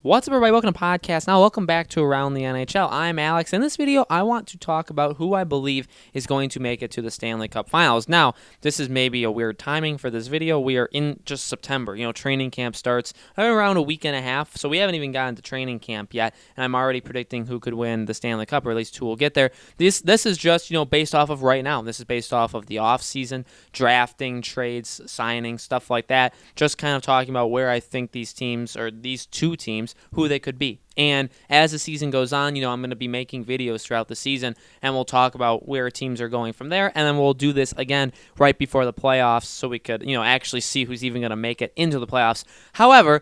What's up, everybody? Welcome to podcast. Now, welcome back to Around the NHL. I'm Alex. In this video, I want to talk about who I believe is going to make it to the Stanley Cup Finals. Now, this is maybe a weird timing for this video. We are in just September. Training camp starts around a week and a half, so we haven't even gotten to training camp yet, and I'm already predicting who could win the Stanley Cup, or at least who will get there. This is just, based off of right now. This is based off of the offseason, drafting, trades, signing, stuff like that. Just kind of talking about where I think these teams, or these two teams, who they could be. And as the season goes on, I'm going to be making videos throughout the season, and we'll talk about where teams are going from there, and then we'll do this again right before the playoffs so we could, actually see who's even going to make it into the playoffs. However,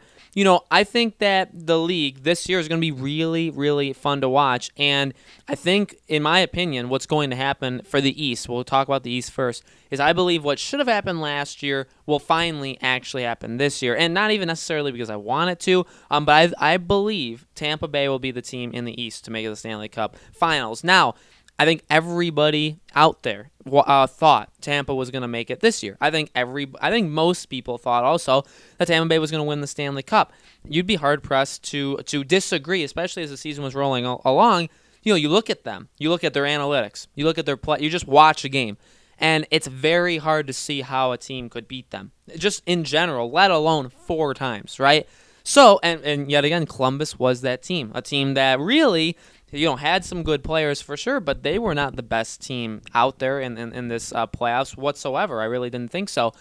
I think that the league this year is going to be really, really fun to watch, and I think, in my opinion, what's going to happen for the East, we'll talk about the East first, is I believe what should have happened last year will finally actually happen this year, and not even necessarily because I want it to, but I believe Tampa Bay will be the team in the East to make it the Stanley Cup Finals. Now, I think everybody out there thought Tampa was going to make it this year. I think most people thought also that Tampa Bay was going to win the Stanley Cup. You'd be hard pressed to disagree, especially as the season was rolling along. You look at them, you look at their analytics, you look at their play, you just watch a game, and it's very hard to see how a team could beat them, just in general, let alone 4 times, right? So, and yet again, Columbus was that team, a team that really, had some good players for sure, but they were not the best team out there in this playoffs whatsoever. I really didn't think so.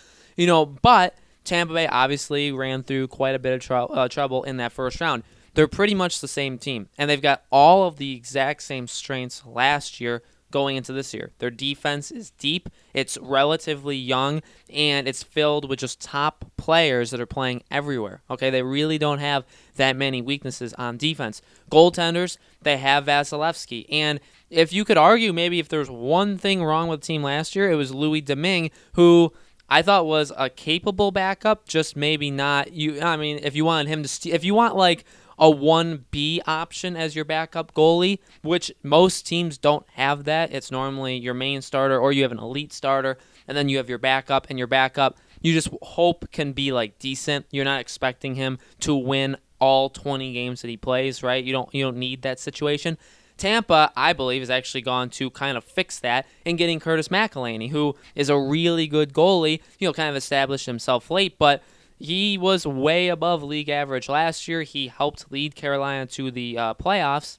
But Tampa Bay obviously ran through quite a bit of trouble in that first round. They're pretty much the same team, and they've got all of the exact same strengths last year going into this year. Their defense is deep, it's relatively young, and it's filled with just top players that are playing everywhere. Okay, they really don't have that many weaknesses on defense. Goaltenders, they have Vasilevsky, and if you could argue maybe if there's one thing wrong with the team last year, it was Louis Domingue, who I thought was a capable backup, just maybe not. If you wanted him to, if you want like a 1B option as your backup goalie, which most teams don't have that. It's normally your main starter, or you have an elite starter, and then you have your backup, and your backup you just hope can be like decent. You're not expecting him to win all 20 games that he plays, right? You don't need that situation. Tampa, I believe, has actually gone to kind of fix that in getting Curtis McElhinney, who is a really good goalie, kind of established himself late, but he was way above league average last year. He helped lead Carolina to the playoffs.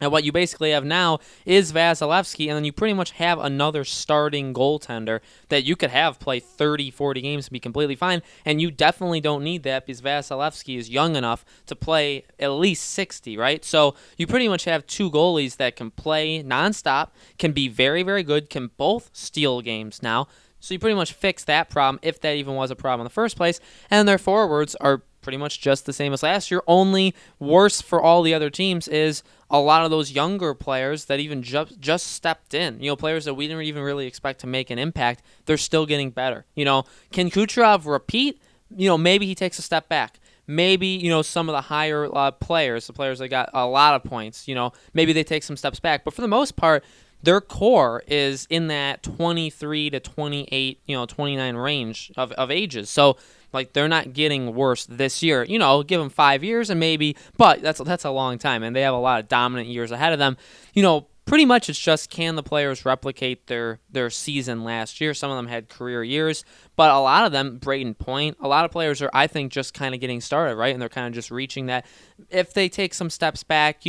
And what you basically have now is Vasilevsky, and then you pretty much have another starting goaltender that you could have play 30, 40 games and be completely fine, and you definitely don't need that because Vasilevsky is young enough to play at least 60, right? So you pretty much have 2 goalies that can play nonstop, can be very, very good, can both steal games now. So you pretty much fix that problem, if that even was a problem in the first place, and their forwards are pretty much just the same as last year. Only worse for all the other teams is a lot of those younger players that even just stepped in, players that we didn't even really expect to make an impact, they're still getting better. Can Kucherov repeat? Maybe he takes a step back. Maybe, some of the higher players, the players that got a lot of points, maybe they take some steps back. But for the most part, their core is in that 23 to 28, 29 range of ages. So, they're not getting worse this year. Give them 5 years and maybe, but that's a long time, and they have a lot of dominant years ahead of them. Pretty much it's just, can the players replicate their season last year? Some of them had career years, but a lot of them, Braden Point, a lot of players are, I think, just kind of getting started, right? And they're kind of just reaching that. If they take some steps back,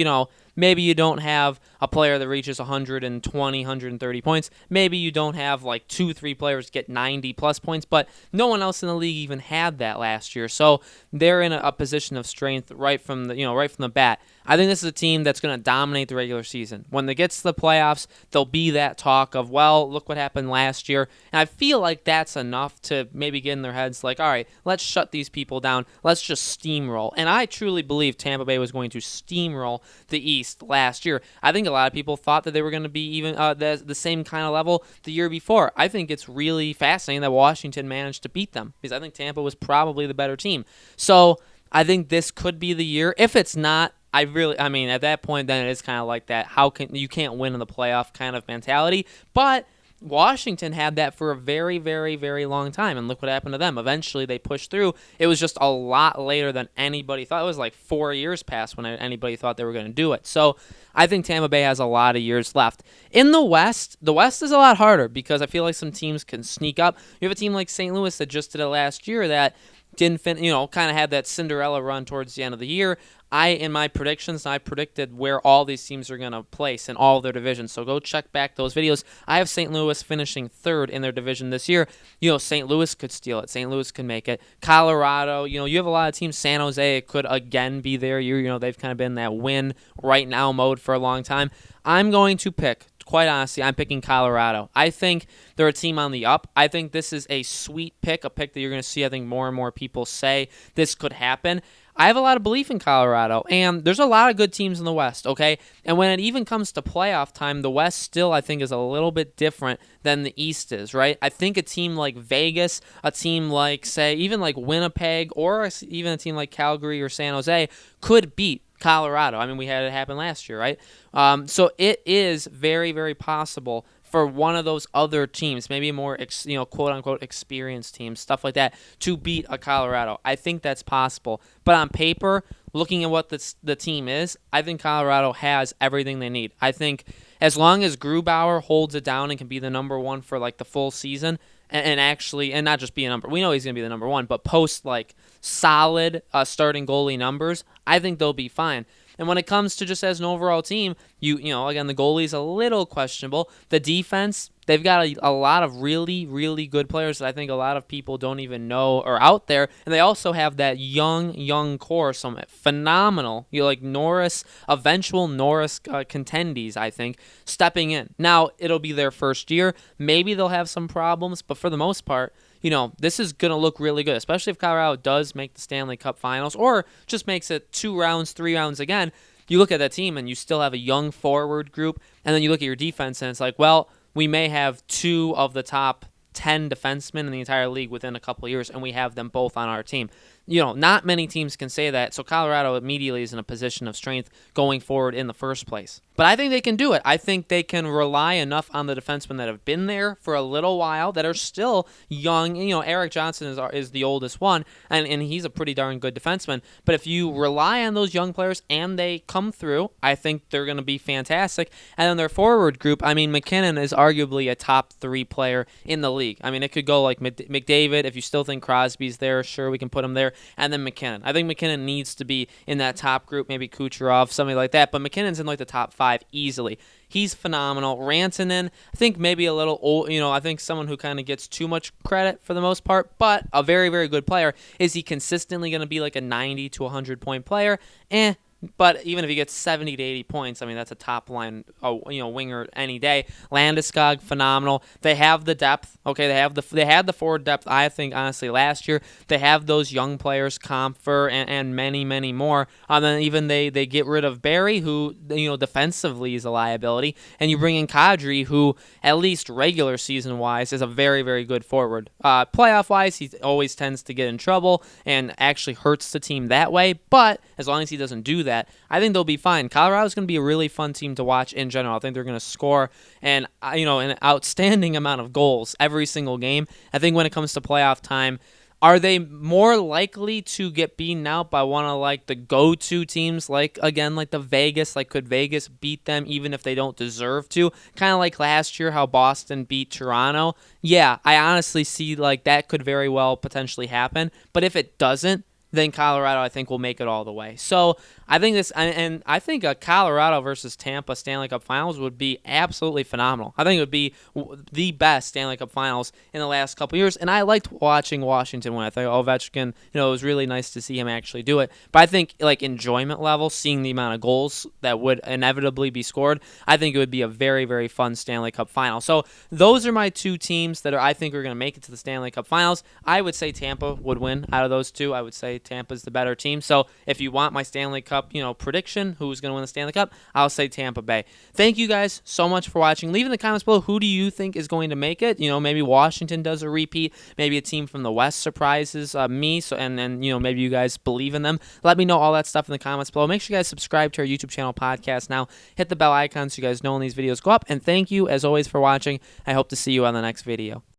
maybe you don't have a player that reaches 120, 130 points. Maybe you don't have 2-3 players get 90-plus points, but no one else in the league even had that last year. So they're in a position of strength right from the bat. I think this is a team that's going to dominate the regular season. When they get to the playoffs, there'll be that talk of, well, look what happened last year. And I feel like that's enough to maybe get in their heads all right, let's shut these people down. Let's just steamroll. And I truly believe Tampa Bay was going to steamroll the East last year. I think a lot of people thought that they were going to be even the same kind of level the year before. I think it's really fascinating that Washington managed to beat them because I think Tampa was probably the better team. So I think this could be the year. If it's not, at that point, then it is kind of like that. You can't win in the playoff kind of mentality. But Washington had that for a very, very, very long time, and look what happened to them. Eventually, they pushed through. It was just a lot later than anybody thought. It was like 4 years past when anybody thought they were going to do it. So I think Tampa Bay has a lot of years left. In the West is a lot harder because I feel like some teams can sneak up. You have a team like St. Louis that just did it last year that didn't kind of had that Cinderella run towards the end of the year. In my predictions, I predicted where all these teams are going to place in all of their divisions. So go check back those videos. I have St. Louis finishing third in their division this year. St. Louis could steal it. St. Louis could make it. Colorado, you have a lot of teams. San Jose could again be their year. They've kind of been in that win right now mode for a long time. I'm going to pick, quite honestly, I'm picking Colorado. I think they're a team on the up. I think this is a sweet pick, a pick that you're going to see, I think, more and more people say this could happen. I have a lot of belief in Colorado, and there's a lot of good teams in the West, okay? And when it even comes to playoff time, the West still, I think, is a little bit different than the East is, right? I think a team like Vegas, a team like, say, even like Winnipeg, or even a team like Calgary or San Jose could beat Colorado. I mean, we had it happen last year, right? So it is very, very possible for one of those other teams, maybe a more, quote-unquote experienced teams, stuff like that, to beat a Colorado. I think that's possible. But on paper, looking at what the team is, I think Colorado has everything they need. I think as long as Grubauer holds it down and can be the number one for like the full season, and not just be a number. We know he's going to be the number one, but post like solid starting goalie numbers, I think they'll be fine. And when it comes to just as an overall team, again, the goalie's a little questionable. The defense, they've got a lot of really, really good players that I think a lot of people don't even know are out there. And they also have that young core, some phenomenal, like Norris, eventual Norris contendees, I think, stepping in. Now, it'll be their first year. Maybe they'll have some problems, but for the most part, this is going to look really good, especially if Colorado does make the Stanley Cup Finals or just makes it 2 rounds, 3 rounds again. You look at that team and you still have a young forward group, and then you look at your defense and it's like, well, we may have 2 of the top 10 defensemen in the entire league within a couple of years, and we have them both on our team. Not many teams can say that, so Colorado immediately is in a position of strength going forward in the first place. But I think they can do it. I think they can rely enough on the defensemen that have been there for a little while, that are still young. Eric Johnson is the oldest one, and he's a pretty darn good defenseman. But if you rely on those young players and they come through, I think they're going to be fantastic. And then their forward group, I mean, McKinnon is arguably a top 3 player in the league. I mean, it could go like McDavid. If you still think Crosby's there, sure, we can put him there. And then McKinnon. I think McKinnon needs to be in that top group, maybe Kucherov, something like that. But McKinnon's in like the top 5 easily. He's phenomenal. Rantanen, I think maybe a little old, I think someone who kind of gets too much credit for the most part, but a very, very good player. Is he consistently going to be like a 90 to 100 point player? But even if he gets 70 to 80 points, I mean, that's a top line, winger any day. Landeskog, phenomenal. They have the depth. Okay, they had the forward depth. I think honestly last year they have those young players, Comfer and many, many more. And then even they get rid of Barry, who defensively is a liability, and you bring in Kadri, who at least regular season wise is a very, very good forward. Playoff wise, he always tends to get in trouble and actually hurts the team that way. But as long as he doesn't do that, I think they'll be fine. Colorado's going to be a really fun team to watch in general. I think they're going to score an outstanding amount of goals every single game. I think when it comes to playoff time, are they more likely to get beaten out by one of like the go-to teams, like the Vegas? Like, could Vegas beat them even if they don't deserve to? Kind of like last year how Boston beat Toronto. Yeah, I honestly see like that could very well potentially happen. But if it doesn't, then Colorado, I think, will make it all the way. So I think I think a Colorado versus Tampa Stanley Cup Finals would be absolutely phenomenal. I think it would be the best Stanley Cup Finals in the last couple of years, and I liked watching Washington win. I think Ovechkin, it was really nice to see him actually do it. But I think, like, enjoyment level, seeing the amount of goals that would inevitably be scored, I think it would be a very, very fun Stanley Cup Final. So those are my 2 teams that I think are going to make it to the Stanley Cup Finals. I would say Tampa would win out of those 2. I would say Tampa's the better team. So if you want my Stanley Cup, prediction, who's going to win the Stanley Cup, I'll say Tampa Bay. Thank you guys so much for watching. Leave in the comments below, who do you think is going to make it? Maybe Washington does a repeat. Maybe a team from the West surprises me. So and maybe you guys believe in them. Let me know all that stuff in the comments below. Make sure you guys subscribe to our YouTube channel podcast now. Hit the bell icon so you guys know when these videos go up. And thank you, as always, for watching. I hope to see you on the next video.